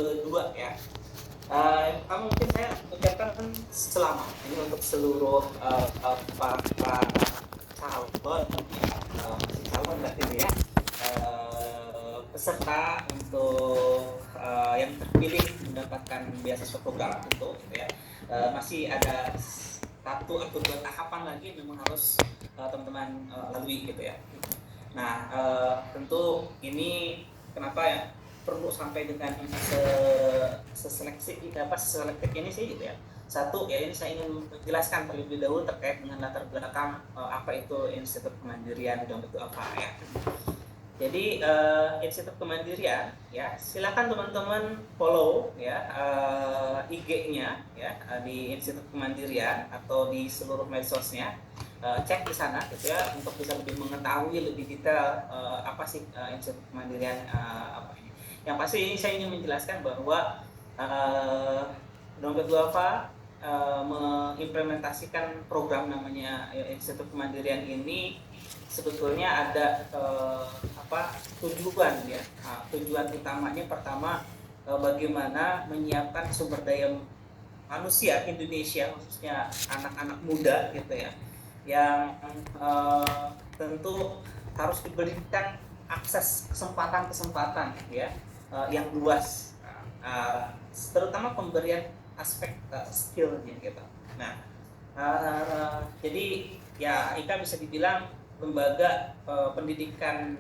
kedua ya. Kamu mungkin saya ucapkan selamat ini untuk seluruh para calon, masih calon berarti ini ya, peserta untuk yang terpilih mendapatkan beasiswa program untuk gitu ya. Masih ada satu atau dua tahapan lagi memang harus teman-teman lalui gitu ya. Nah, tentu ini kenapa ya perlu sampai dengan seseleksi ini sih gitu ya. Satu ya, ini saya ingin menjelaskan terlebih dahulu terkait dengan latar belakang apa itu Institut Kemandirian Dompet Duafa ya. Jadi Institut Kemandirian ya, silakan teman-teman follow ya IG-nya ya di Institut Kemandirian atau di seluruh medsosnya. Cek di sana gitu ya untuk bisa lebih mengetahui lebih detail apa sih Institut Kemandirian apa ini. Yang pasti ini saya ingin menjelaskan bahwa Dompet Duafa mengimplementasikan program namanya Institut Kemandirian ini sebetulnya ada tujuan ya. Tujuan utamanya pertama bagaimana menyiapkan sumber daya manusia Indonesia khususnya anak-anak muda gitu ya, yang tentu harus diberikan akses kesempatan ya yang luas, terutama pemberian aspek skillnya gitu. Nah, jadi ya IKA bisa dibilang lembaga pendidikan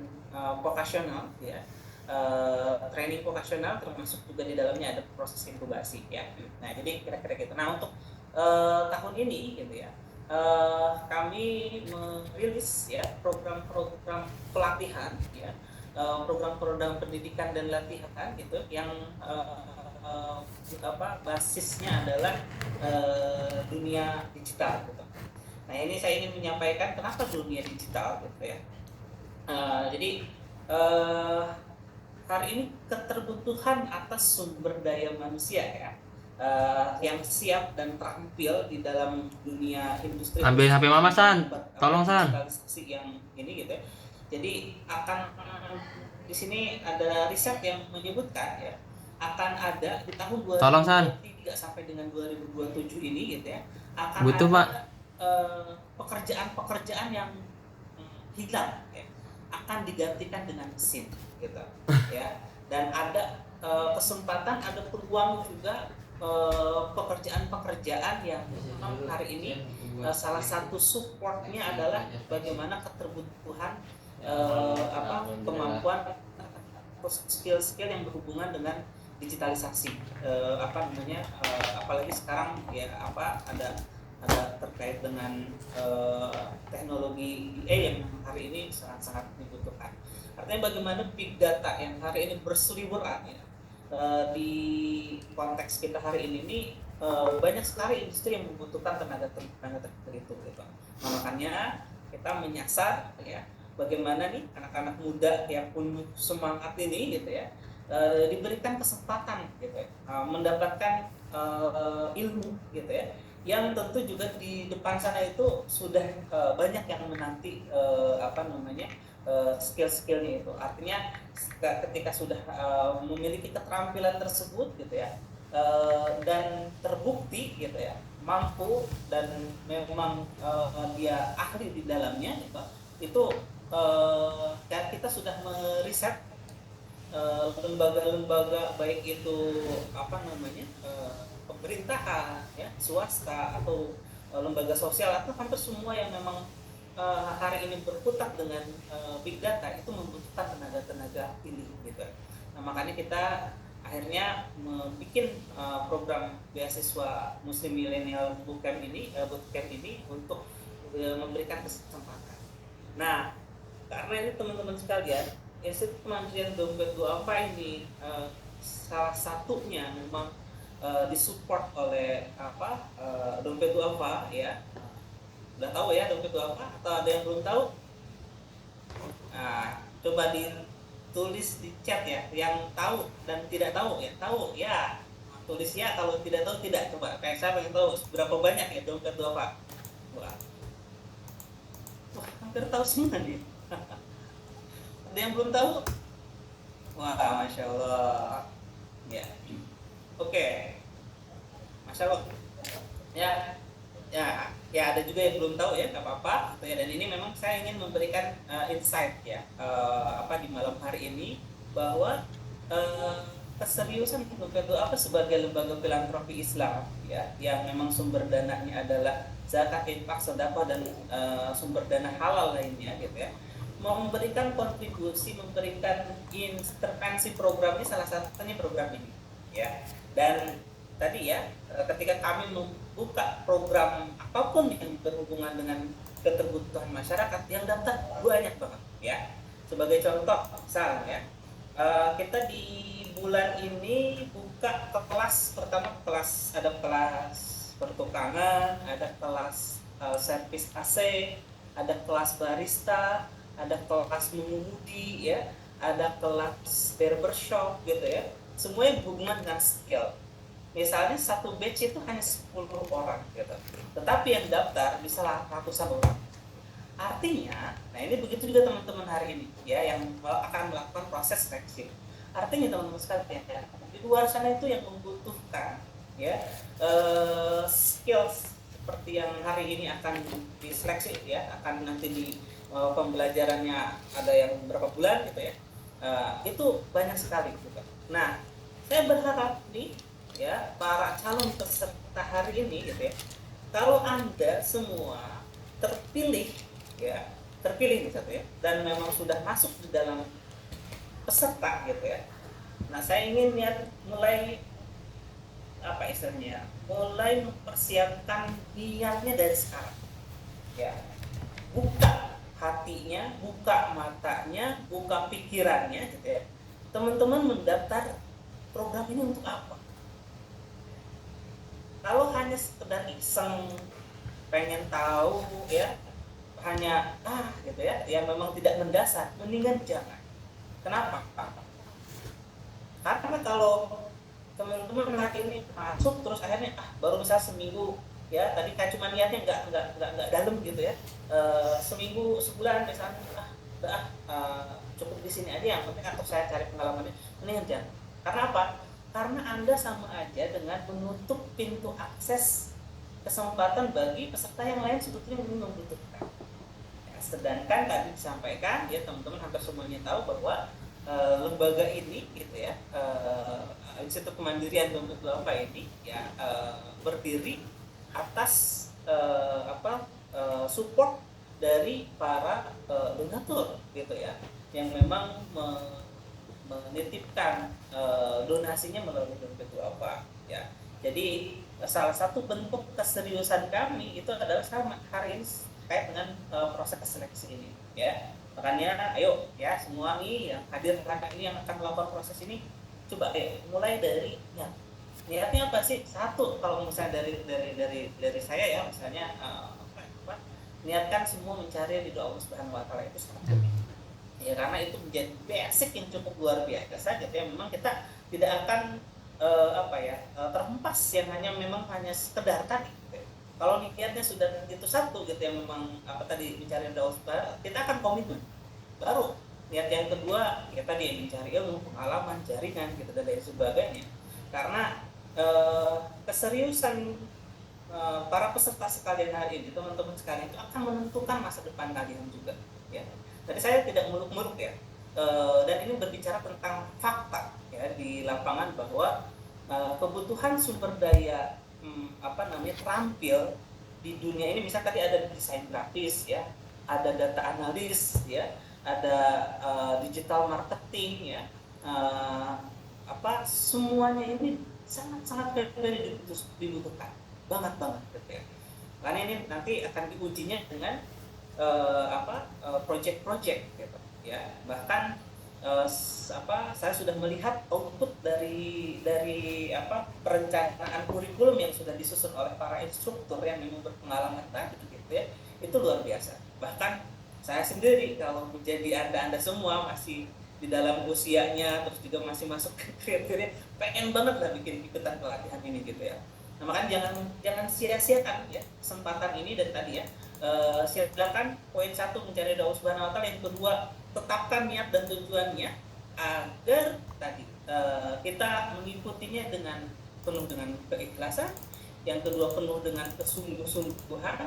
vokasional ya, training vokasional, termasuk juga di dalamnya ada proses inkubasi ya. Nah, jadi kira-kira gitu. Nah, untuk tahun ini gitu ya, kami merilis ya program-program pelatihan ya, program-program pendidikan dan latihan gitu yang basisnya adalah dunia digital gitu. Nah, ini saya ingin menyampaikan kenapa dunia digital gitu ya. Jadi hari ini keterbutuhan atas sumber daya manusia ya, yang siap dan terampil di dalam dunia industri. Ambil HP Mama San, tolong San. Digitalisasi yang ini gitu ya. Jadi akan di sini ada riset yang menyebutkan ya, akan ada di tahun 2023 sampai dengan 2027 ini gitu ya, akan butuh, ada Pak. Pekerjaan-pekerjaan yang hilang ya, akan digantikan dengan mesin gitu ya. Dan ada kesempatan, ada peluang juga pekerjaan-pekerjaan yang memang hari ini salah satu supportnya adalah bagaimana keterbutuhan kemampuan skill-skill yang berhubungan dengan digitalisasi, apalagi sekarang ya ada terkait dengan teknologi AI yang hari ini sangat-sangat dibutuhkan. Artinya bagaimana big data yang hari ini berseliweran ya, di konteks kita hari ini banyak sekali industri yang membutuhkan tenaga itu gitu. Nah, makanya kita menyasar ya bagaimana nih anak-anak muda yang penuh semangat ini gitu ya, diberikan kesempatan gitu ya, mendapatkan ilmu gitu ya, yang tentu juga di depan sana itu sudah banyak yang menanti skill-skillnya itu. Artinya ketika sudah memiliki keterampilan tersebut gitu ya, dan terbukti gitu ya mampu dan memang dia ahli di dalamnya gitu, itu kita sudah meriset lembaga-lembaga baik itu pemerintahan ya, swasta atau lembaga sosial atau hampir semua yang memang hari ini berkutat dengan big data itu membutuhkan tenaga ini gitu. Nah, makanya kita akhirnya membuat program beasiswa Muslim Millennial Bootcamp ini untuk memberikan kesempatan. Nah, karena ini teman-teman sekalian, Institut Kemandirian Dompet Duafa ini salah satunya memang disupport oleh Dompet Duafa ya. Udah tahu ya Dompet Duafa atau ada yang belum tahu? Nah, coba ditulis di chat ya, yang tahu dan tidak tahu ya. Tahu ya, tulis ya, kalau tidak tahu tidak. Coba kayak saya pengen tahu berapa banyak ya Dompet Duafa. Wah, hampir tahu semua nih. Ada yang belum tahu? Wah, Masya Allah ya. Oke, Masya Allah. Ya, ya ada juga yang belum tahu ya, nggak apa-apa. Gitu ya. Dan ini memang saya ingin memberikan insight ya, di malam hari ini bahwa eh, keseriusan Bukatu apa sebagai lembaga filantropi Islam ya, yang memang sumber dananya adalah zakat, infak, sedekah dan sumber dana halal lainnya gitu ya, mau memberikan kontribusi, memberikan intervensi program ini, salah satunya program ini ya. Dan tadi ya, ketika kami membuka program apapun yang berhubungan dengan keterbutuhan masyarakat, yang daftar banyak banget ya. Sebagai contoh, misalnya ya, kita di bulan ini buka kelas pertama, ada kelas pertukangan, ada kelas servis AC, ada kelas barista, ada kelas mengemudi ya, ada kelas barbershop gitu ya. Semuanya berhubungan dengan skill. Misalnya satu batch itu hanya 10 orang gitu. Tetapi yang daftar bisa ratusan orang. Artinya, nah ini begitu juga teman-teman hari ini ya, yang akan melakukan proses seleksi. Artinya teman-teman sekalian ya, di luar sana itu yang membutuhkan ya skills seperti yang hari ini akan diseleksi ya, akan nanti di pembelajarannya ada yang berapa bulan gitu ya, itu banyak sekali gitu. Nah, saya berharap nih ya, para calon peserta hari ini gitu ya, kalau Anda semua terpilih ya, terpilih gitu ya, dan memang sudah masuk di dalam peserta gitu ya. Nah, saya ingin mulai apa istilahnya, mulai mempersiapkan niatnya dari sekarang ya. Buka hatinya, buka matanya, buka pikirannya gitu ya. Teman-teman mendaftar program ini untuk apa? Kalau hanya sekedar iseng, pengen tahu ya, hanya gitu ya, yang memang tidak mendasar, mendingan jangan. Kenapa? Karena kalau teman-teman hari ini masuk terus akhirnya baru bisa seminggu ya, tadi kan cuma niatnya nggak dalam gitu ya, seminggu sebulan misalnya cukup di sini aja, yang penting atau saya cari pengalamannya, mendingan jangan. Karena apa? Karena Anda sama aja dengan menutup pintu akses kesempatan bagi peserta yang lain sebetulnya membutuhkan. Ya, sedangkan tadi disampaikan ya, teman-teman hampir semuanya tahu bahwa lembaga ini gitu ya, Institut Kemandirian Dompet ini ya, berdiri atas support dari para donatur gitu ya, yang memang menitipkan donasinya melalui dompet apa ya. Jadi salah satu bentuk keseriusan kami itu adalah sama hari ini terkait dengan proses seleksi ini ya. Makanya ayo ya, semua nih yang hadir ini yang akan melakukan proses ini, coba mulai dari niatnya apa sih? Satu, kalau misalnya dari saya ya, misalnya niatkan semua mencari ridho Allah Subhanahu wa taala, itu sangat penting. Ya, karena itu menjadi basic yang cukup luar biasa gitu ya. Memang kita tidak akan terhempas yang hanya sekedar tadi gitu ya. Kalau niatnya sudah itu satu gitu ya, memang mencari ridho Allah, kita akan komitmen. Baru niat yang kedua ya tadi, mencari ilmu, pengalaman, jaringan gitu dan lain sebagainya. Karena keseriusan para peserta sekalian hari ini, teman-teman sekalian, itu akan menentukan masa depan kalian juga ya. Tadi saya tidak muluk-muluk ya, dan ini berbicara tentang fakta ya di lapangan, bahwa kebutuhan sumber daya terampil di dunia ini, misalnya tadi ada desain grafis ya, ada data analis ya, ada digital marketing ya, semuanya ini sangat dibutuhkan banget gitu ya. Karena ini nanti akan diujinya dengan project-project gitu ya. Bahkan saya sudah melihat output dari perencanaan kurikulum yang sudah disusun oleh para instruktur yang memang berpengalaman tadi gitu ya, itu luar biasa. Bahkan saya sendiri, kalau menjadi anda semua masih di dalam usianya, terus juga masih masuk ke kriteria, pengen banget lah bikin ikutan pelatihan ini gitu ya. Nah, makanya jangan sia-siakan ya kesempatan ini. Dan tadi ya, silakan poin 1 mencari ridho Allah Subhanahu wa taala, yang kedua tetapkan niat dan tujuannya agar tadi kita mengikutinya dengan penuh dengan keikhlasan, yang kedua penuh dengan kesungguh-sungguhan,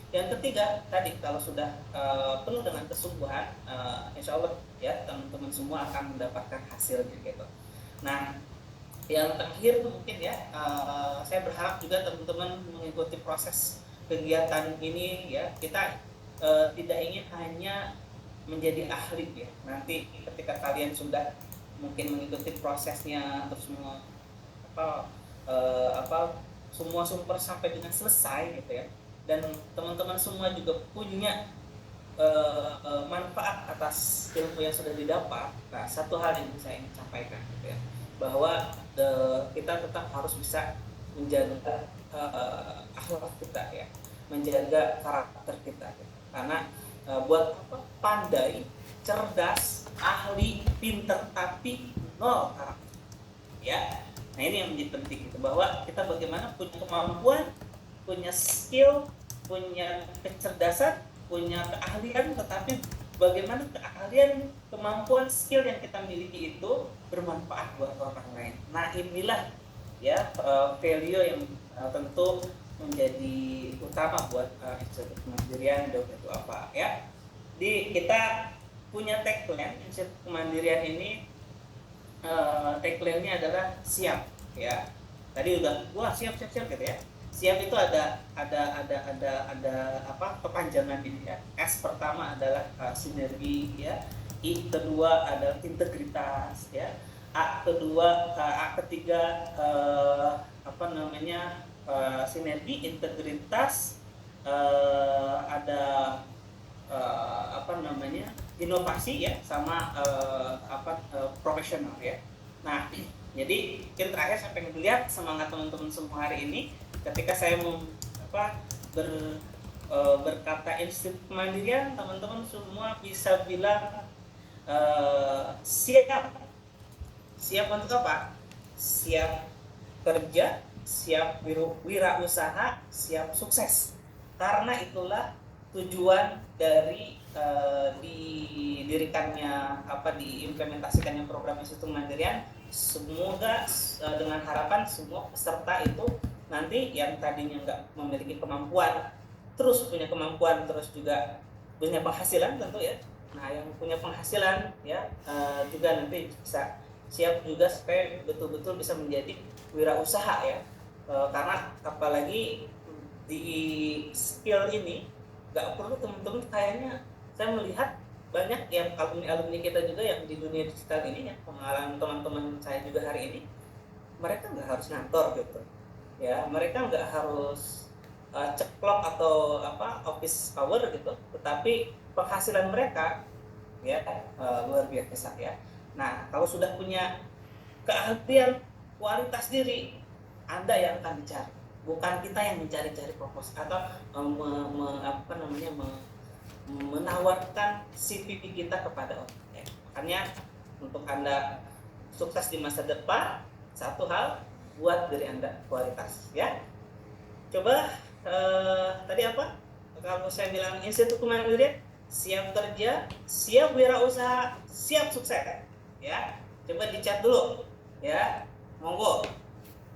yang ketiga tadi kalau sudah penuh dengan kesungguhan, insya Allah ya teman-teman semua akan mendapatkan hasilnya gitu. Nah, yang terakhir mungkin ya, saya berharap juga teman-teman mengikuti proses kegiatan ini ya. Kita tidak ingin hanya menjadi ahli ya. Nanti ketika kalian sudah mungkin mengikuti prosesnya terus semua sumber sampai dengan selesai gitu ya, dan teman-teman semua juga punya manfaat atas ilmu yang sudah didapat. Nah, satu hal yang saya ingin sampaikan gitu ya, bahwa kita tetap harus bisa menjaga akhlak kita ya, menjaga karakter kita gitu. Karena buat apa pandai, cerdas, ahli, pinter tapi nol karakter ya. Nah, ini yang menjadi penting gitu, bahwa kita bagaimana punya kemampuan, punya skill, punya kecerdasan, punya keahlian, tetapi bagaimana keahlian, kemampuan, skill yang kita miliki itu bermanfaat buat orang lain. Nah, inilah ya value yang tentu menjadi utama buat Institut Kemandirian Dompet itu apa ya. Kita punya tagline Institut Kemandirian ini, tagline-nya adalah siap ya. Tadi udah wah siap gitu ya. Siap itu ada apa kepanjangan ini ya. S pertama adalah sinergi ya. I kedua adalah integritas ya. A ketiga sinergi, integritas, ada inovasi ya, sama profesional ya. Nah, jadi mungkin terakhir saya pengen lihat semangat teman-teman semua hari ini ketika saya berkata Institut Kemandirian, teman-teman semua bisa bilang siap untuk apa? Siap kerja, siap wirausaha, siap sukses. Karena itulah tujuan dari didirikannya diimplementasikannya program Institut Kemandirian. Semoga dengan harapan semua peserta itu nanti yang tadinya nggak memiliki kemampuan terus punya kemampuan, terus juga punya penghasilan tentu ya. Nah, yang punya penghasilan ya juga nanti bisa siap juga supaya betul-betul bisa menjadi wirausaha ya. Karena apalagi di skill ini nggak perlu teman-teman, kayaknya saya melihat banyak yang alumni kita juga yang di dunia digital ini ya, pengalaman teman-teman saya juga hari ini, mereka nggak harus ngantor gitu ya, mereka nggak harus ceklok atau office power gitu, tetapi penghasilan mereka ya luar biasa ya. Nah, kalau sudah punya keahlian, kualitas diri, Anda yang akan dicari, bukan kita yang mencari-cari proposal atau menawarkan CV kita kepada orang. Ya. Makanya untuk Anda sukses di masa depan, satu hal, buat diri Anda kualitas ya. Coba tadi apa? Kalau saya bilang Institut Kemandirian, siap kerja, siap wirausaha, siap sukses ya. Coba dicat dulu ya. Monggo.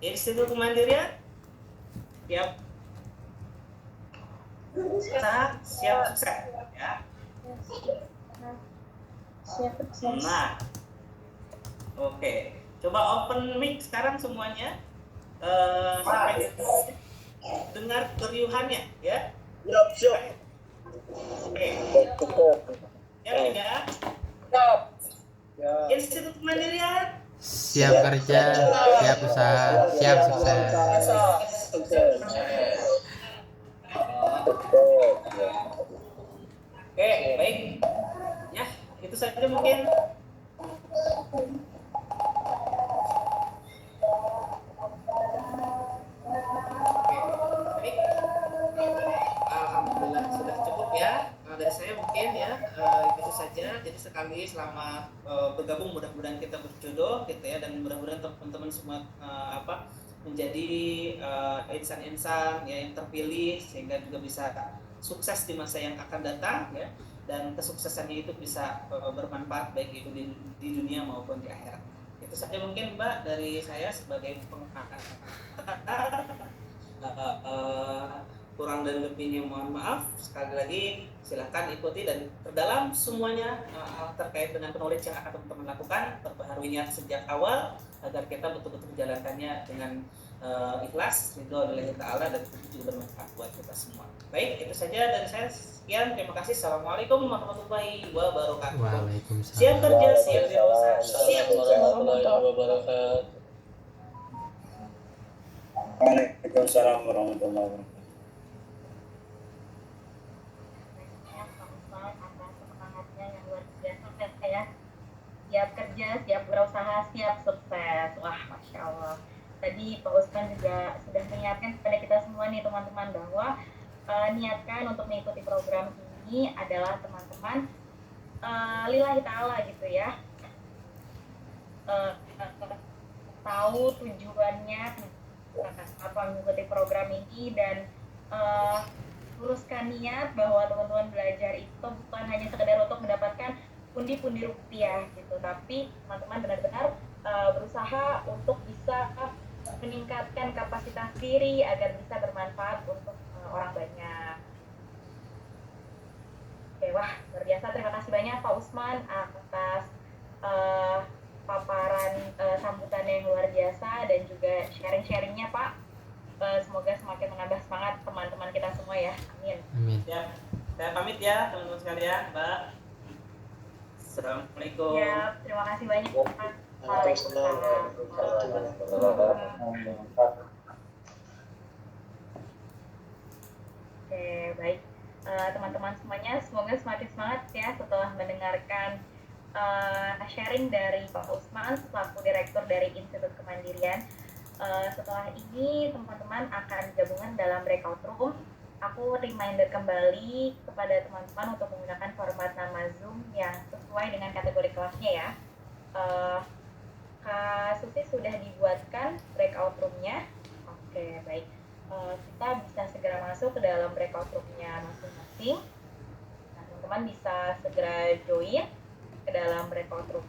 Institut Kemandirian siap usaha, siap sukses ya. Siap sukses. Nah, oke. Coba open mic sekarang semuanya. Sampai dengar keriuhannya ya. Siap. Oke. Ya. Institut Kemandirian Siap kerja, siap usaha, siap sukses. Oke, baik. Ya, itu saja mungkin. Baik. Alhamdulillah sudah cukup ya. Dari saya mungkin ya itu saja. Jadi sekali selamat bergabung, mudah-mudahan kita berjodoh gitu ya, dan mudah-mudahan teman-teman semua menjadi insan-insan ya yang terpilih, sehingga juga bisa sukses di masa yang akan datang ya, dan kesuksesannya itu bisa bermanfaat baik itu di dunia maupun di akhirat gitu. Itu saja mungkin Mbak dari saya sebagai pengantar. Kurang dan lebihnya mohon maaf. Sekali lagi silahkan ikuti dan perdalam semuanya terkait dengan knowledge yang akan teman-teman lakukan, perbaharui niat sejak awal agar kita betul-betul menjalankannya dengan ikhlas, ridho lillahi ta'ala, dan itu juga bermanfaat buat kita semua. Baik, itu saja dari saya. Sekian, terima kasih. Assalamualaikum warahmatullahi wabarakatuh. Siap Waalaikumsalam. kerja, siap dewasa, siap warahmatullahi wabarakatuh. Waalaikumsalam warahmatullahi wabarakatuh. Atas semangatnya yang luar biasa ya. Siap kerja, siap berusaha, siap sukses. Wah, Masya Allah. Tadi Pak Usman juga sudah mengingatkan kepada kita semua nih teman-teman bahwa niatkan untuk mengikuti program ini adalah teman-teman lillahi ta'ala gitu ya. Tahu tujuannya apa mengikuti program ini dan luruskan niat bahwa teman-teman belajar itu bukan hanya sekedar untuk mendapatkan pundi-pundi rupiah gitu, tapi teman-teman benar-benar berusaha untuk bisa meningkatkan kapasitas diri agar bisa bermanfaat untuk orang banyak. Oke, wah luar biasa. Terima kasih banyak Pak Usman atas paparan sambutannya yang luar biasa dan juga sharing-sharingnya Pak. Semoga semakin menambah semangat teman-teman kita semua ya. Amin. Amin. Ya, saya pamit ya teman-teman sekalian, Mbak. Assalamualaikum. Ya, terima kasih banyak Pak. Waalaikumsalam warahmatullahi wabarakatuh. Oke, baik. Teman-teman semuanya, semoga semakin semangat ya setelah mendengarkan sharing dari Pak Usman selaku Direktur dari Institut Kemandirian. Setelah ini teman-teman akan gabungan dalam breakout room. Aku reminder kembali kepada teman-teman untuk menggunakan format nama Zoom yang sesuai dengan kategori kelasnya ya. Kak Susi sudah dibuatkan breakout room-nya. Oke, baik. Kita bisa segera masuk ke dalam breakout room-nya masing-masing. Nah, teman-teman bisa segera join ke dalam breakout room.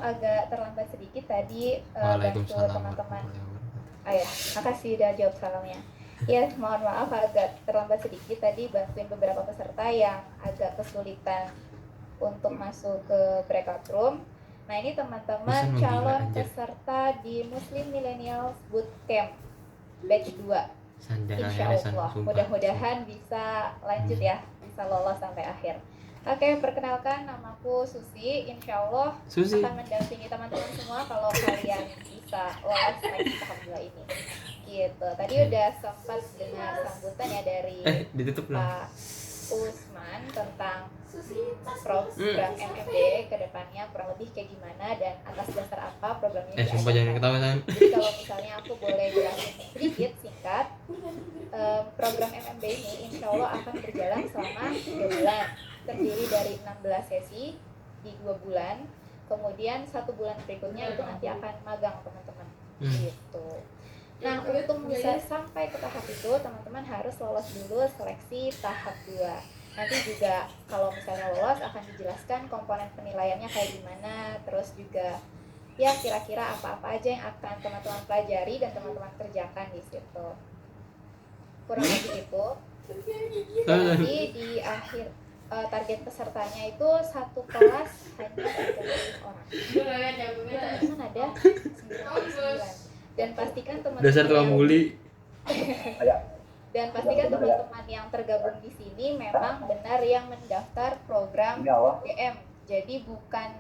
Agak terlambat sedikit tadi bantu Waalaikumsalam teman-teman. warahmatullahi wabarakatuh. Ya, makasih udah jawab salamnya. Ya, mohon maaf agak terlambat sedikit tadi bantuin beberapa peserta yang agak kesulitan untuk masuk ke breakout room. Nah, ini teman-teman Bisa calon menggila aja. peserta di Muslim Millennials Bootcamp batch 2. Sandal Insya akhirnya Allah, sumpah. mudah-mudahan bisa lanjut ya, bisa lolos sampai akhir. Oke, perkenalkan namaku Susi. Insya Allah Susi. akan mendampingi teman-teman semua kalau kalian bisa lolos naik ke tahap 2 ini. Gitu. Tadi udah sempat dengar sambutan ya dari Ditutup belum? Pak Usman tentang program MMD ke depannya kurang lebih kayak gimana dan atas dasar apa program ini Sumpah jangan diadakan. ketawa San. Jadi kalau misalnya aku boleh jelasin sedikit singkat, program MMB ini insya Allah akan berjalan selama 3 bulan, terdiri dari 16 sesi di 2 bulan, kemudian 1 bulan berikutnya itu nanti akan magang teman-teman. Gitu. Nah, untuk bisa sampai ke tahap itu, teman-teman harus lolos dulu seleksi tahap 2. Nanti juga kalau misalnya lolos akan dijelaskan komponen penilaiannya kayak gimana, terus juga ya kira-kira apa-apa aja yang akan teman-teman pelajari dan teman-teman kerjakan di situ. Kurang lebih itu. Jadi di akhir target pesertanya itu satu kelas hanya 30 orang. Teman-teman ada 99. Dan pastikan teman-teman Dasar tukang bully. dan pastikan teman-teman yang tergabung di sini memang benar yang mendaftar program DM. Jadi bukan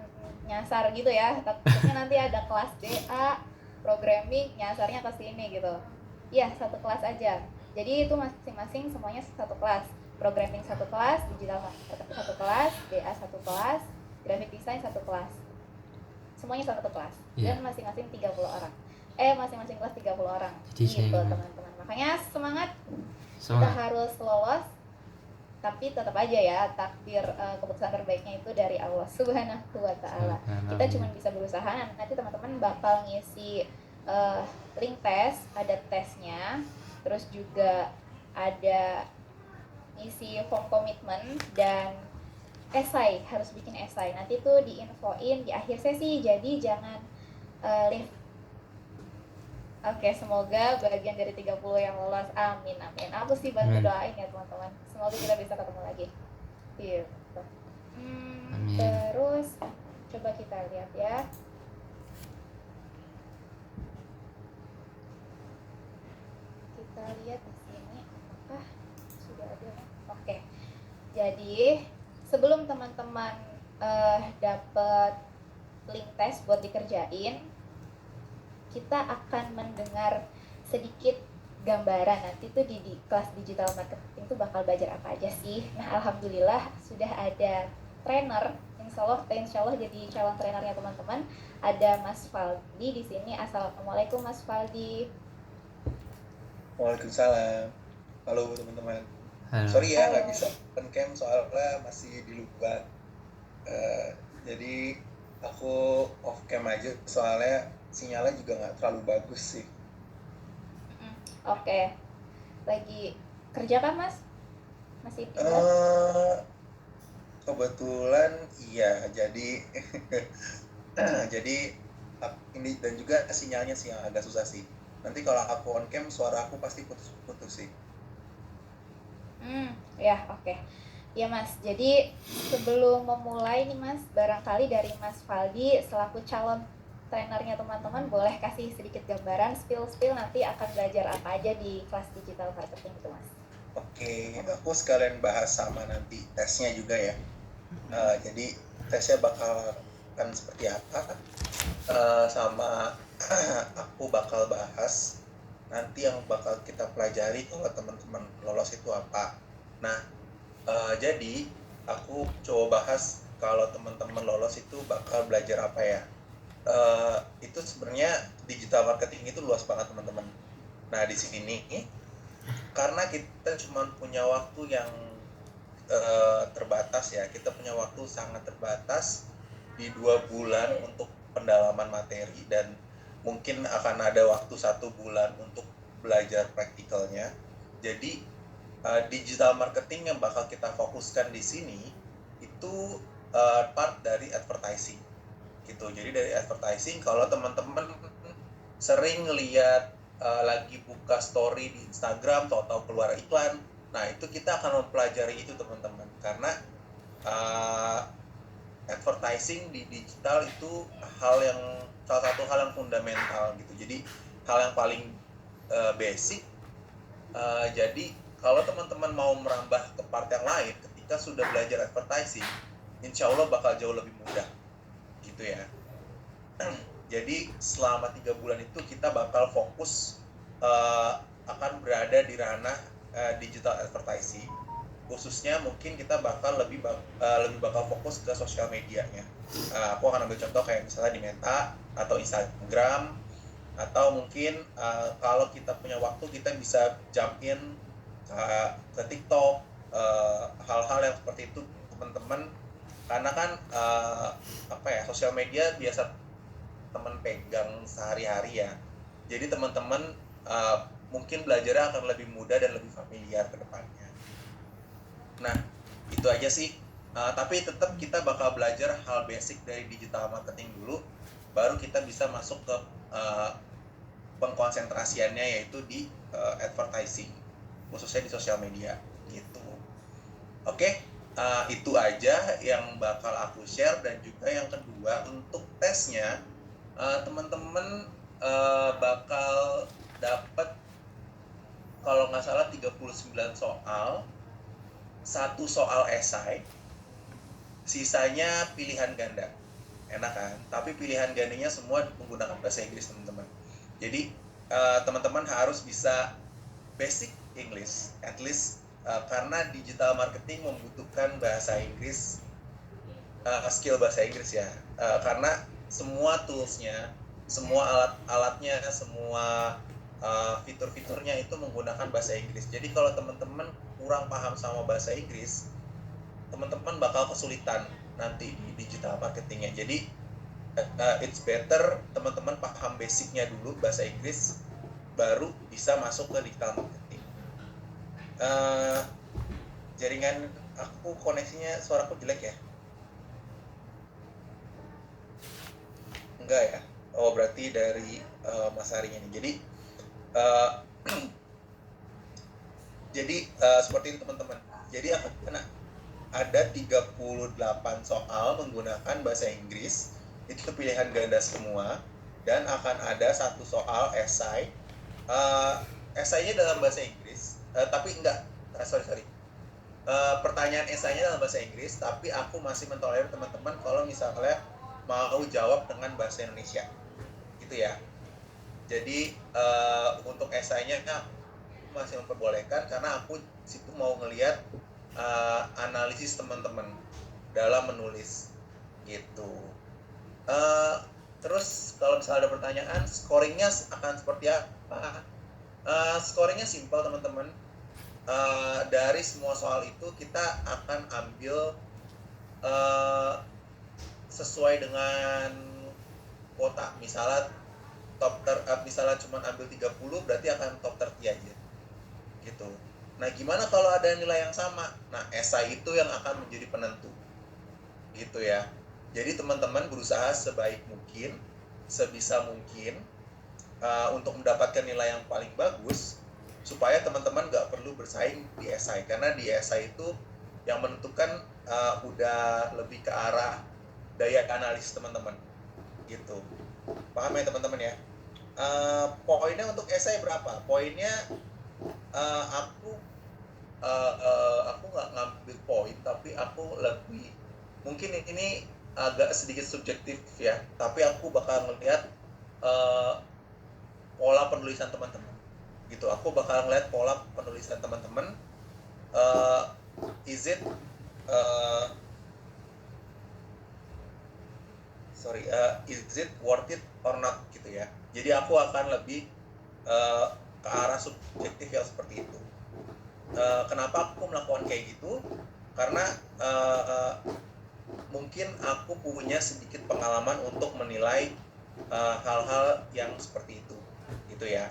nyasar gitu ya. Takutnya nanti ada kelas DA, programming, nyasarnya ke sini gitu. Iya, satu kelas aja. Jadi itu masing-masing semuanya satu kelas. Programming satu kelas, digital marketing satu kelas, DA satu kelas, graphic design satu kelas. Semuanya satu kelas. Dan masing-masing 30 orang. Masing-masing kelas 30 orang. Gitu teman-teman. Makanya semangat. Kita harus lolos. Tapi tetap aja ya, takdir keputusan terbaiknya itu dari Allah Subhanahu wa Ta'ala. Kita cuma bisa berusaha. Nanti teman-teman bakal ngisi link tes, ada tesnya, terus juga ada ngisi form komitmen dan esai, harus bikin esai. Nanti tuh diinfoin di akhir sesi, jadi jangan leave. Oke, semoga bagian dari 30 yang lolos. Amin, amin. Aku sih bantu doain ya teman-teman. Semoga kita bisa ketemu lagi. Gitu. Terus coba kita lihat ya. Kita lihat di sini apakah sudah ada. Oke. Jadi sebelum teman-teman dapat link tes buat dikerjain, kita akan mendengar sedikit gambaran nanti tuh di kelas digital marketing tuh bakal belajar apa aja sih. Nah, alhamdulillah sudah ada trainer, insya Allah jadi calon trainernya teman-teman. Ada Mas Faldi di sini. Assalamualaikum Mas Faldi. Waalaikumsalam. Halo teman-teman. Sorry ya nggak bisa open cam soalnya masih di luar. Jadi aku off cam aja soalnya sinyalnya juga nggak terlalu bagus sih. Oke. Lagi kerja kan Mas? Masih kebetulan iya, jadi jadi ini dan juga sinyalnya sih yang agak susah sih. Nanti kalau aku on cam suara aku pasti putus-putus sih. Ya oke. Ya Mas, jadi sebelum memulai nih Mas, barangkali dari Mas Faldi selaku calon trainernya teman-teman boleh kasih sedikit gambaran spill nanti akan belajar apa aja di kelas digital marketing itu Mas. Oke, aku sekalian bahas sama nanti tesnya juga ya. Jadi tesnya akan seperti apa, sama aku bakal bahas nanti yang bakal kita pelajari kalau teman-teman lolos itu apa. Nah, jadi aku coba bahas kalau teman-teman lolos itu bakal belajar apa ya. Itu sebenarnya digital marketing itu luas banget teman-teman. Nah di sini karena kita cuma punya waktu yang terbatas ya, kita punya waktu sangat terbatas di 2 bulan untuk pendalaman materi dan mungkin akan ada waktu 1 bulan untuk belajar praktikalnya. Jadi digital marketing yang bakal kita fokuskan di sini itu part dari advertising gitu. Jadi dari advertising, kalau teman-teman sering lihat lagi buka story di Instagram tahu-tahu keluar iklan, nah itu kita akan mempelajari itu teman-teman, karena advertising di digital itu salah satu hal yang fundamental gitu. Jadi hal yang paling basic. Jadi kalau teman-teman mau merambah ke part yang lain ketika sudah belajar advertising, insya Allah bakal jauh lebih mudah gitu ya. Jadi selama 3 bulan itu kita bakal fokus akan berada di ranah digital advertising. Khususnya mungkin kita bakal lebih bakal fokus ke sosial medianya. Aku akan ambil contoh kayak misalnya di Meta atau Instagram, atau mungkin kalau kita punya waktu kita bisa jump in ke TikTok, hal-hal yang seperti itu teman-teman, karena kan sosial media biasa teman pegang sehari-hari ya. Jadi teman-teman mungkin belajarnya akan lebih mudah dan lebih familiar ke depannya. Nah, itu aja sih. Tapi tetap kita bakal belajar hal basic dari digital marketing dulu, baru kita bisa masuk ke pengkonsentrasiannya, yaitu di advertising, khususnya di sosial media gitu. Oke, itu aja yang bakal aku share. Dan juga yang kedua, untuk tesnya teman-teman bakal dapat kalau nggak salah 39 soal, 1 soal esai, sisanya pilihan ganda. Enak kan? Tapi pilihan gandanya semua menggunakan bahasa Inggris teman-teman. Jadi teman-teman harus bisa basic English at least, karena digital marketing membutuhkan bahasa Inggris, skill bahasa Inggris ya, karena semua toolsnya, semua alat-alatnya, semua fitur-fiturnya itu menggunakan bahasa Inggris. Jadi kalau teman-teman kurang paham sama bahasa Inggris, teman-teman bakal kesulitan nanti di digital marketingnya. Jadi it's better teman-teman paham basicnya dulu bahasa Inggris, baru bisa masuk ke digital marketing. Jaringan aku koneksinya, suaraku jelek ya? Enggak ya? Oh, berarti dari Mas Harinya nih. Jadi seperti itu teman-teman. Jadi ada 38 soal menggunakan bahasa Inggris, itu pilihan ganda semua, dan akan ada 1 soal esai. Esainya dalam bahasa Inggris, tapi enggak, pertanyaan esainya dalam bahasa Inggris, tapi aku masih mentolerir teman-teman kalau misalnya mau jawab dengan bahasa Indonesia gitu ya. Jadi untuk esainya masih memperbolehkan, karena aku situ mau ngelihat analisis teman-teman dalam menulis gitu. Terus kalau misalnya ada pertanyaan, scoringnya akan seperti apa? Scoringnya simpel teman-teman. Dari semua soal itu kita akan ambil sesuai dengan kuota. Misalnya misalnya cuma ambil 30, berarti akan top 30 aja gitu. Nah, gimana kalau ada nilai yang sama? Nah, esai itu yang akan menjadi penentu gitu ya. Jadi teman-teman berusaha sebaik mungkin, sebisa mungkin untuk mendapatkan nilai yang paling bagus, supaya teman-teman nggak perlu bersaing di esai, karena di esai itu yang menentukan udah lebih ke arah daya analisis teman-teman gitu. Paham ya teman-teman ya? Poinnya untuk esai berapa? Poinnya aku nggak ngambil poin, tapi aku lebih, mungkin ini agak sedikit subjektif ya, tapi aku bakal melihat pola penulisan teman-teman gitu. Aku bakal ngeliat pola penulisan teman-teman, is it worth it or not gitu ya. Jadi aku akan lebih ke arah subjektif yang seperti itu. Kenapa aku melakukan kayak gitu? Karena mungkin aku punya sedikit pengalaman untuk menilai hal-hal yang seperti itu gitu ya.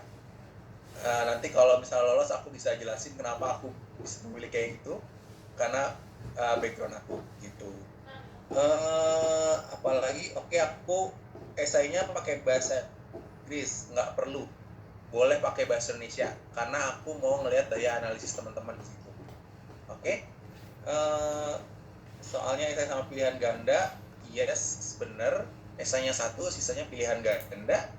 Nanti kalau misalnya lolos aku bisa jelasin kenapa aku bisa memilih kayak gitu, karena background aku gitu. Apalagi aku esainya pakai bahasa Inggris, nggak perlu, boleh pakai bahasa Indonesia karena aku mau ngelihat daya analisis teman-teman di situ. Oke. Soalnya esai sama pilihan ganda, yes bener, esainya 1, sisanya pilihan ganda.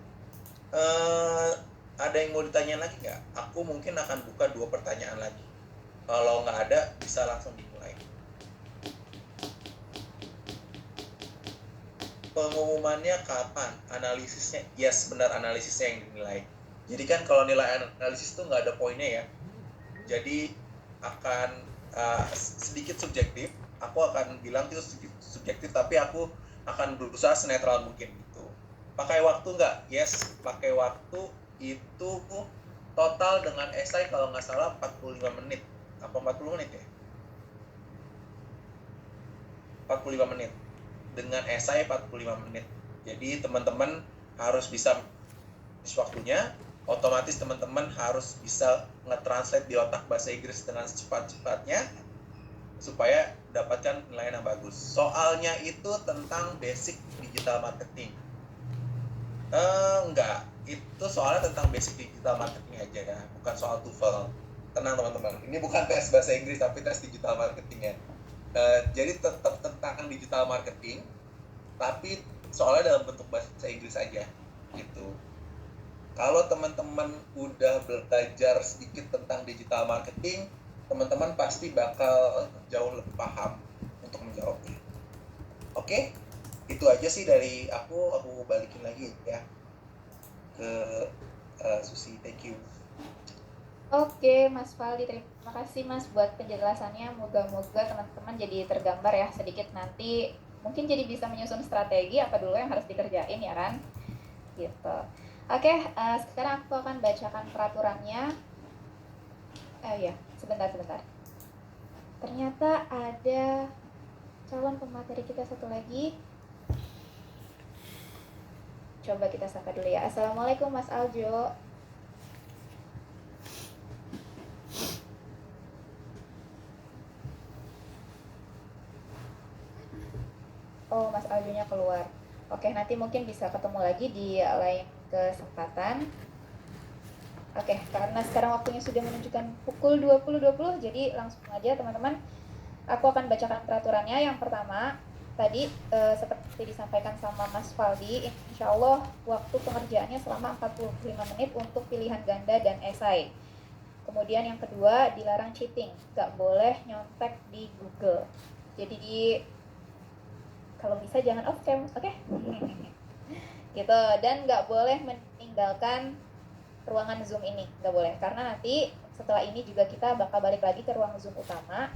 Ada yang mau ditanya lagi nggak? Aku mungkin akan buka 2 pertanyaan lagi. Kalau nggak ada, bisa langsung dimulai. Pengumumannya kapan? Analisisnya, yes benar, analisisnya yang dinilai. Jadi kan kalau nilai analisis itu nggak ada poinnya ya. Jadi akan sedikit subjektif. Aku akan bilang itu subjektif, tapi aku akan berusaha senetral mungkin gitu. Pakai waktu nggak? Yes, pakai waktu. Itu total dengan esai kalau nggak salah 45 menit. Apa 40 menit ya? 45 menit. Dengan esai 45 menit. Jadi teman-teman harus bisa waktunya, otomatis teman-teman harus bisa nge-translate di otak bahasa Inggris dengan secepat-cepatnya supaya dapatkan nilai yang bagus. Soalnya itu tentang basic digital marketing. Enggak, itu soalnya tentang basic digital marketing aja ya, bukan soal TOEFL. Tenang teman-teman, ini bukan tes bahasa Inggris tapi tes digital marketing ya. Jadi tetap tentang digital marketing, tapi soalnya dalam bentuk bahasa Inggris aja gitu. Kalau teman-teman udah belajar sedikit tentang digital marketing, teman-teman pasti bakal jauh lebih paham untuk menjawabnya. Oke, itu aja sih dari aku balikin lagi ya ke Susi. Thank you. Oke, Mas Valdi, terima kasih Mas buat penjelasannya. Moga-moga teman-teman jadi tergambar ya sedikit, nanti mungkin jadi bisa menyusun strategi apa dulu yang harus dikerjain ya kan? Gitu. Oke, sekarang aku akan bacakan peraturannya. Ya, sebentar. Ternyata ada calon pemateri kita satu lagi. Coba kita sapa dulu ya. Assalamualaikum Mas Aljo. Oh, Mas Aljonya keluar. Oke, nanti mungkin bisa ketemu lagi di lain kesempatan. Oke, karena sekarang waktunya sudah menunjukkan pukul 20.20, jadi langsung aja teman-teman. Aku akan bacakan peraturannya. Yang pertama, tadi seperti disampaikan sama Mas Valdi, insya Allah waktu pengerjaannya selama 45 menit untuk pilihan ganda dan esai. Kemudian yang kedua, dilarang cheating, nggak boleh nyontek di Google. Jadi kalau bisa jangan off cam, oke? Gitu. Dan nggak boleh meninggalkan ruangan Zoom ini, nggak boleh, karena nanti setelah ini juga kita bakal balik lagi ke ruang Zoom utama.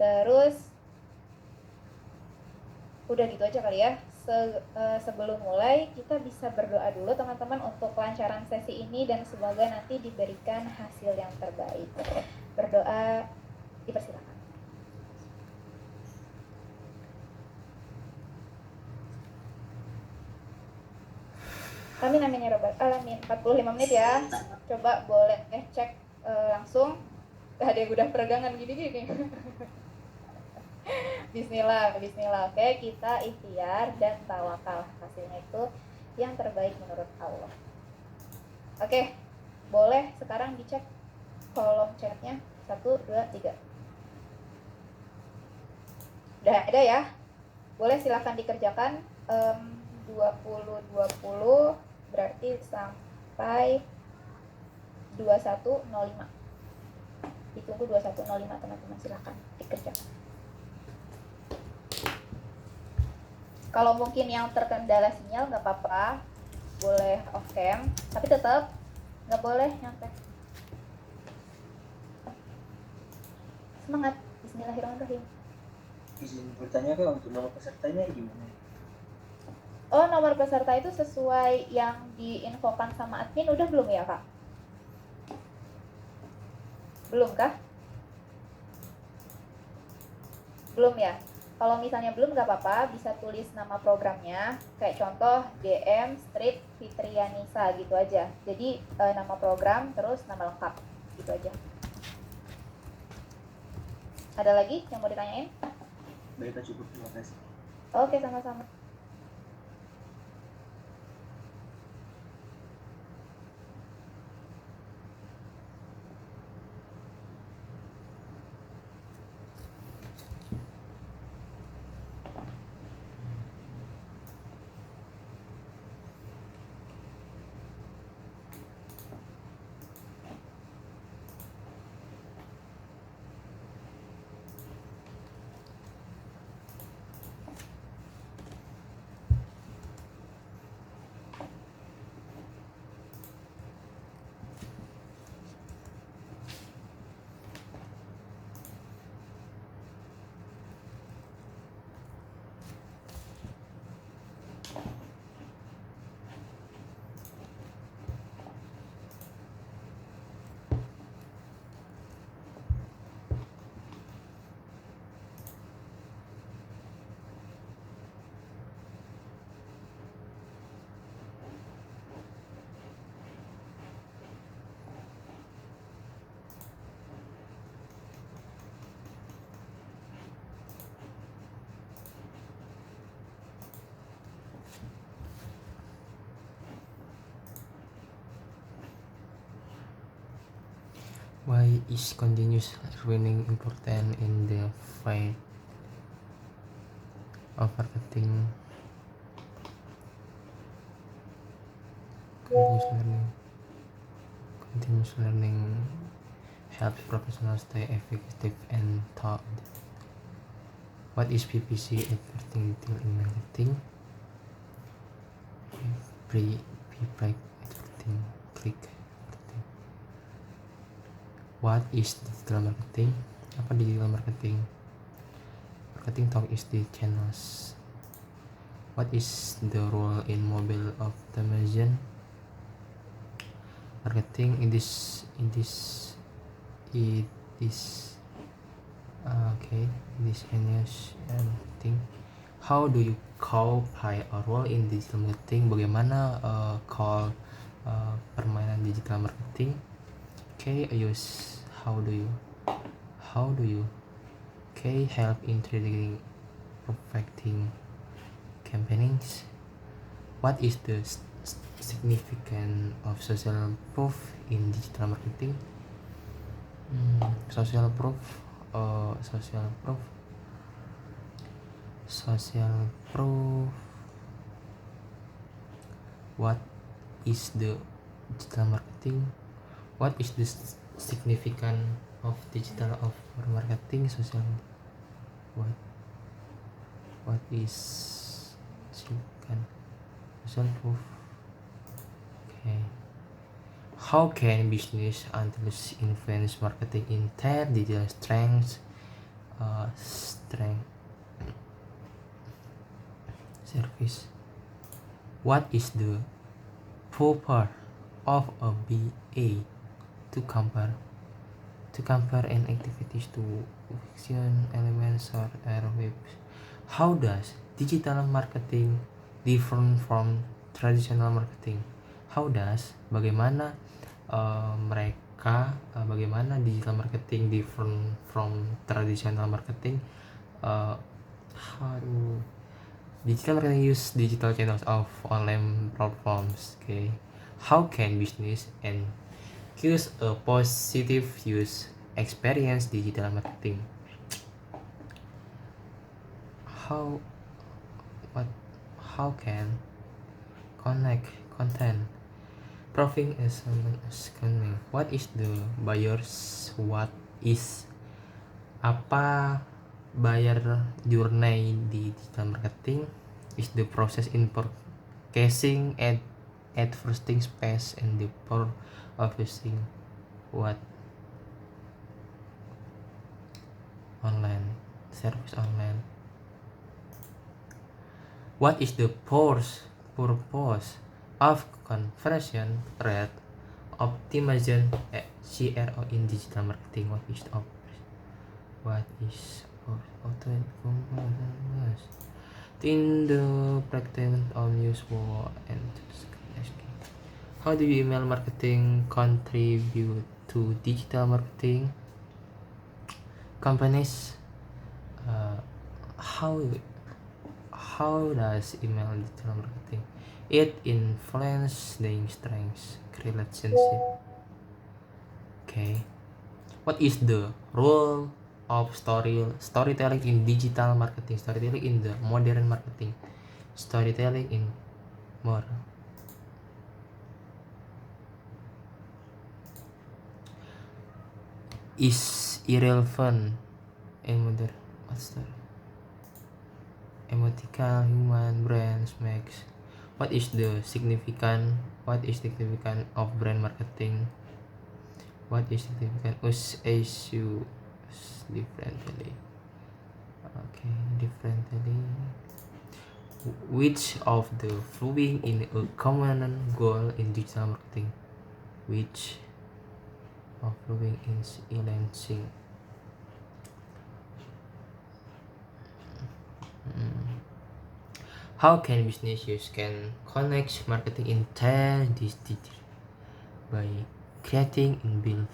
Terus udah gitu aja kali ya. Sebelum mulai kita bisa berdoa dulu teman-teman untuk kelancaran sesi ini dan semoga nanti diberikan hasil yang terbaik. Berdoa, dipersilakan. Amin amin ya robbal alamin. 45 menit ya. Coba boleh cek langsung. Ada yang udah peregangan gini-gini. Bismillah. Oke, kita ikhtiar dan tawakal. Hasilnya itu yang terbaik menurut Allah. Oke, boleh sekarang dicek kolom chatnya. 1, 2, 3. Udah ada ya? Boleh silakan dikerjakan. 20 berarti sampai 21.05. Ditunggu 21.05 teman-teman, silakan dikerjakan. Kalau mungkin yang terkendala sinyal nggak apa-apa, boleh off cam, tapi tetap nggak boleh nyontek. Semangat. Bismillahirrahmanirrahim. Izin bertanya Kak, untuk nama pesertanya gimana? Oh, nomor peserta itu sesuai yang diinfokan sama admin udah belum ya, Kak? Belum kah? Belum ya? Kalau misalnya belum nggak apa-apa, bisa tulis nama programnya. Kayak contoh DM Street Fitrianisa gitu aja. Jadi nama program terus nama lengkap gitu aja. Ada lagi yang mau ditanyain? Baik, Kak, cukup. Terima kasih. Oke, sama-sama. Why is continuous learning important in the field of marketing? Continuous learning helps professionals stay effective and thought. What is PPC advertising detail in marketing? Pre-preg advertising, click advertising. What is digital marketing? Apa digital marketing? Marketing talk is the channels. What is the role in mobile optimization? Marketing it is thing. How do you call play a role in digital marketing? Bagaimana call permainan digital marketing? Okay, use how do you okay help in trading perfecting campaigns. What is the significance of social proof in digital marketing? Social proof. What is the digital marketing? What is the significance of digital of marketing? Social what is significant social proof? Okay. How can business analysts influence marketing intent, digital strength, service? What is the purpose of a BA? To compare an activities to action elements or airwaves. How does digital marketing different from traditional marketing? Bagaimana bagaimana digital marketing different from traditional marketing? Digital marketing use digital channels of online platforms. Okay, how can business and use a positive use experience digital marketing? How can connect content proving as connect? What is the buyers? What is apa buyer journey di digital marketing? Is the process in purchasing at first space and the power of using what online service online. What is the purpose of conversion rate optimization CRO in digital marketing? What is in the practice of useful and how do you email marketing contribute to digital marketing companies? How does email digital marketing it influence the strengths relationship? Okay, what is the role of storytelling in digital marketing, storytelling in the modern marketing, storytelling in more is irrelevant in modern what's the emotical human brands makes what is significant of brand marketing, what is significant as you differently, okay, differently, which of the following in a common goal in digital marketing, which of following is enhancing. How can businesses can connect marketing intelligence by creating and build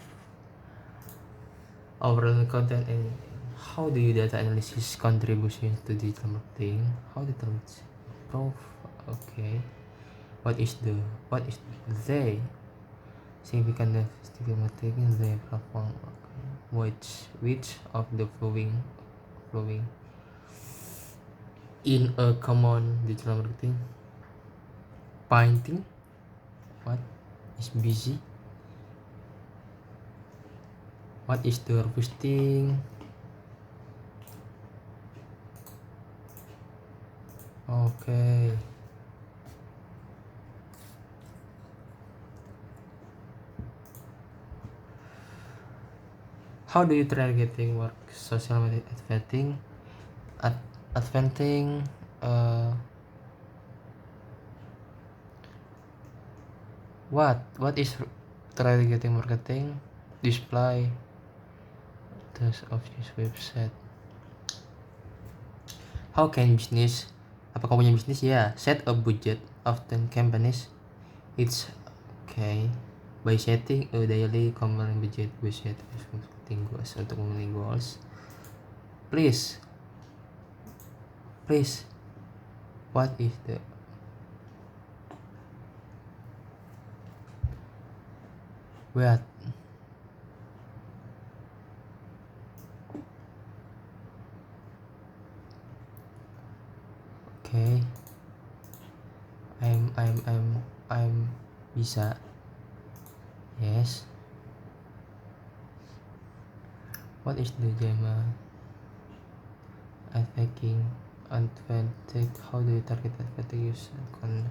overall content, and how do you data analysis contributions to digital marketing? How determines proof? Okay, what is the significant of digital marketing the platform? Which of the following in a common digital marketing? Painting, what is busy, what is the boosting, okay. How do you targeting work social media advertising what is targeting marketing display test of this website? How can business, apakah punya bisnis ya, set a budget often companies it's okay by setting a daily common budget marketing goals untuk memenuhi goals. Please what is the what okay I'm bisa yes. What is the JAMA advocating advantage? How do you target advantage use con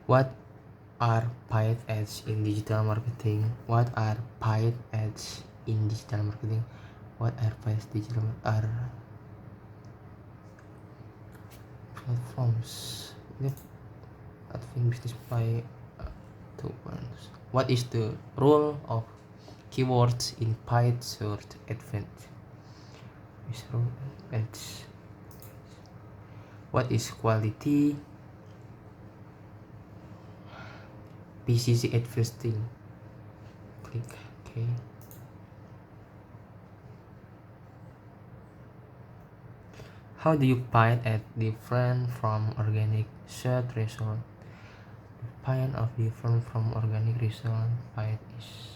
what are paid ads in digital marketing? What are paid ads in digital marketing? What are paid digital are platforms I think business by two ones. What is the role of keywords in paid search advantage? What is quality PCC advertising? Click okay. How do you paid ad different from organic search result? The paid of different from organic result paid is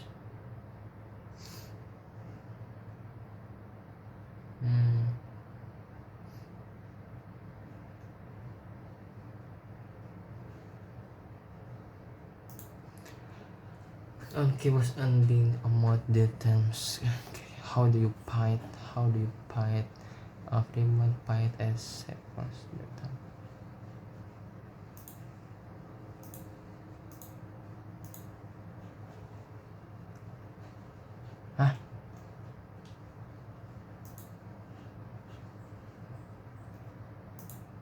keywords and being among the terms. Okay. How do you paid of demand paid as first data? Hah?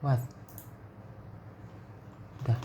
What? Udah.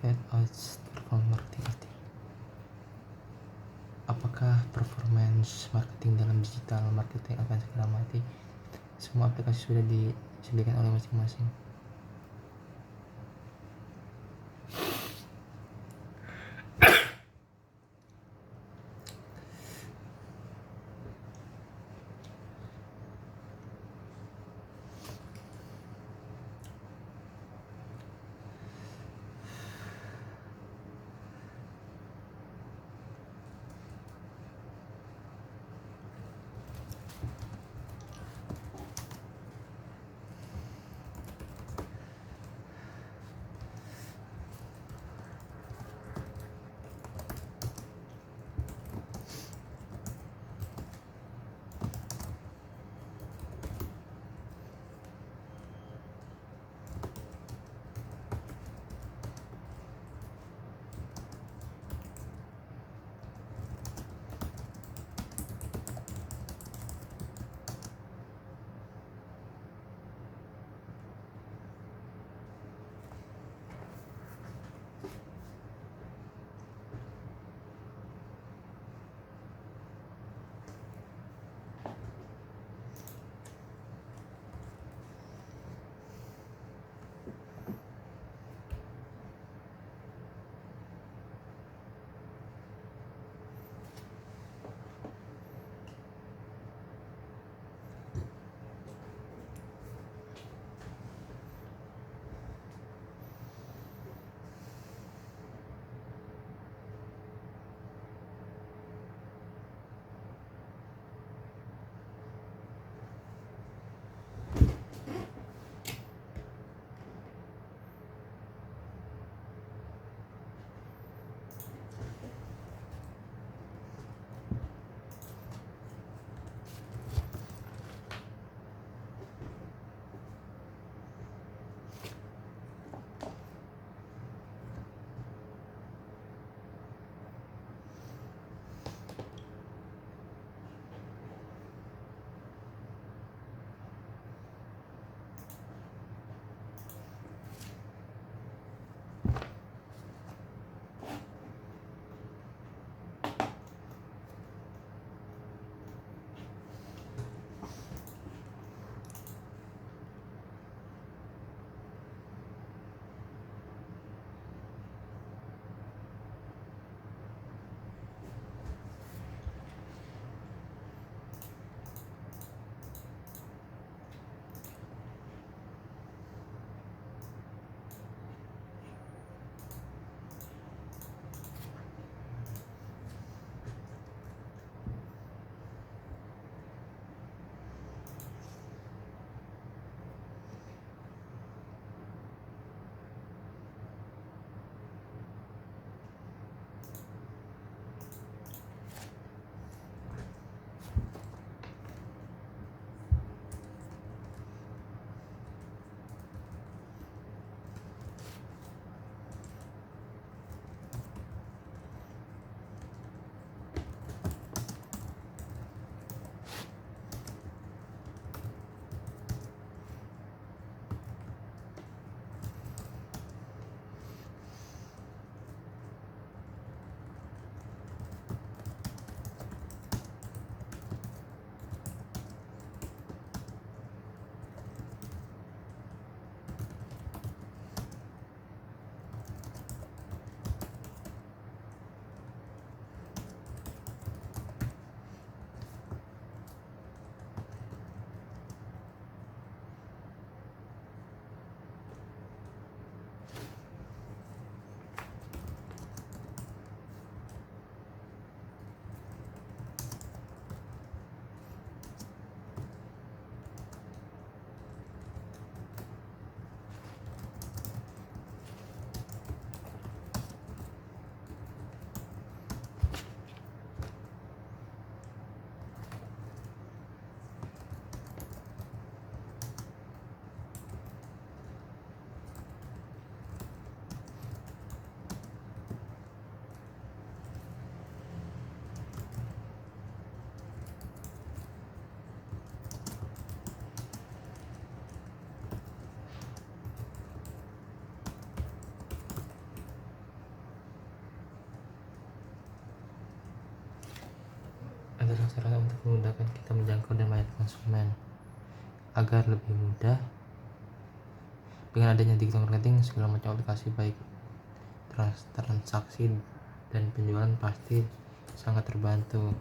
at us performance marketing. Apakah performance marketing dalam digital marketing akan segera mati? Semua aplikasi sudah disediakan oleh masing-masing. memudahkan kita menjangkau dan melayani konsumen. Agar lebih mudah, dengan adanya digital marketing, segala macam aplikasi baik transaksi dan penjualan pasti sangat terbantu.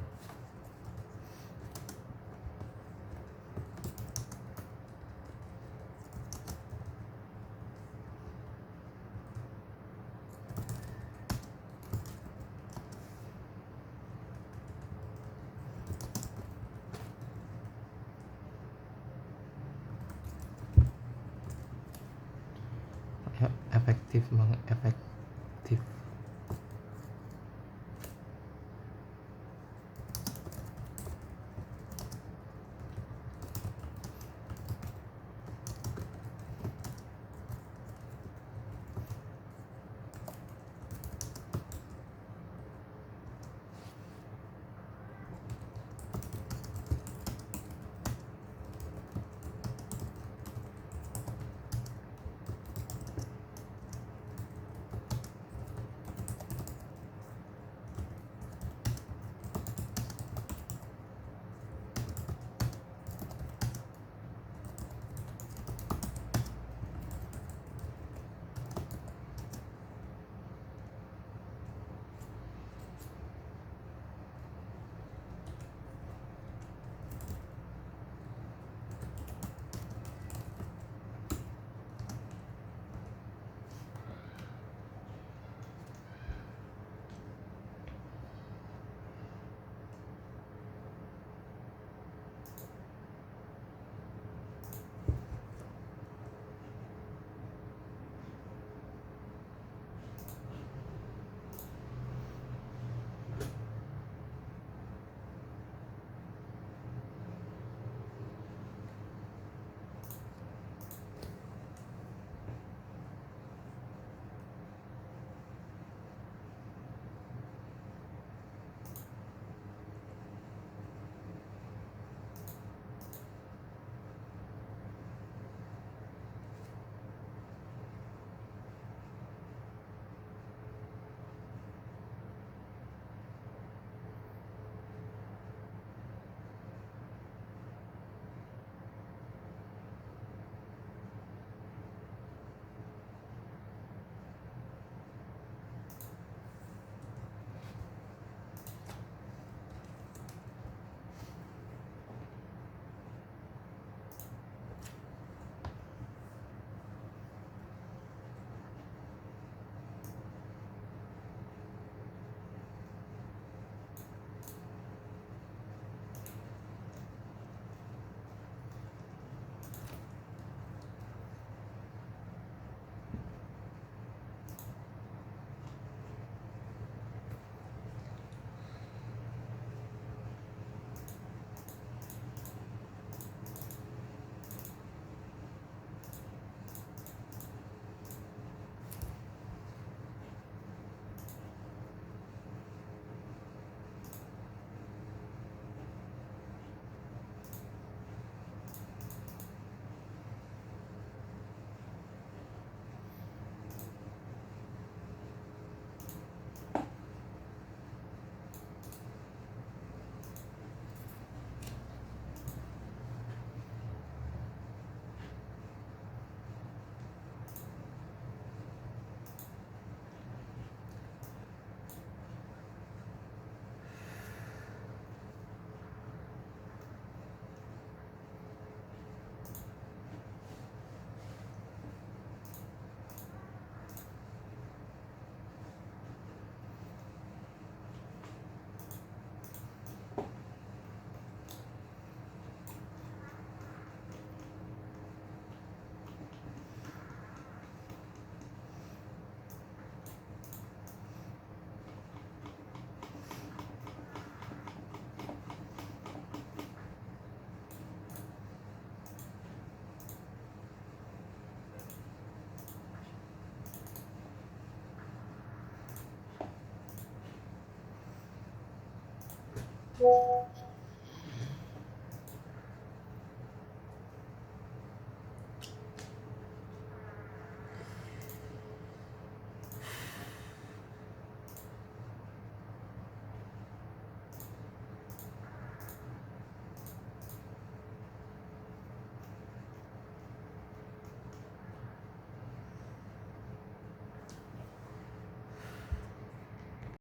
Efektif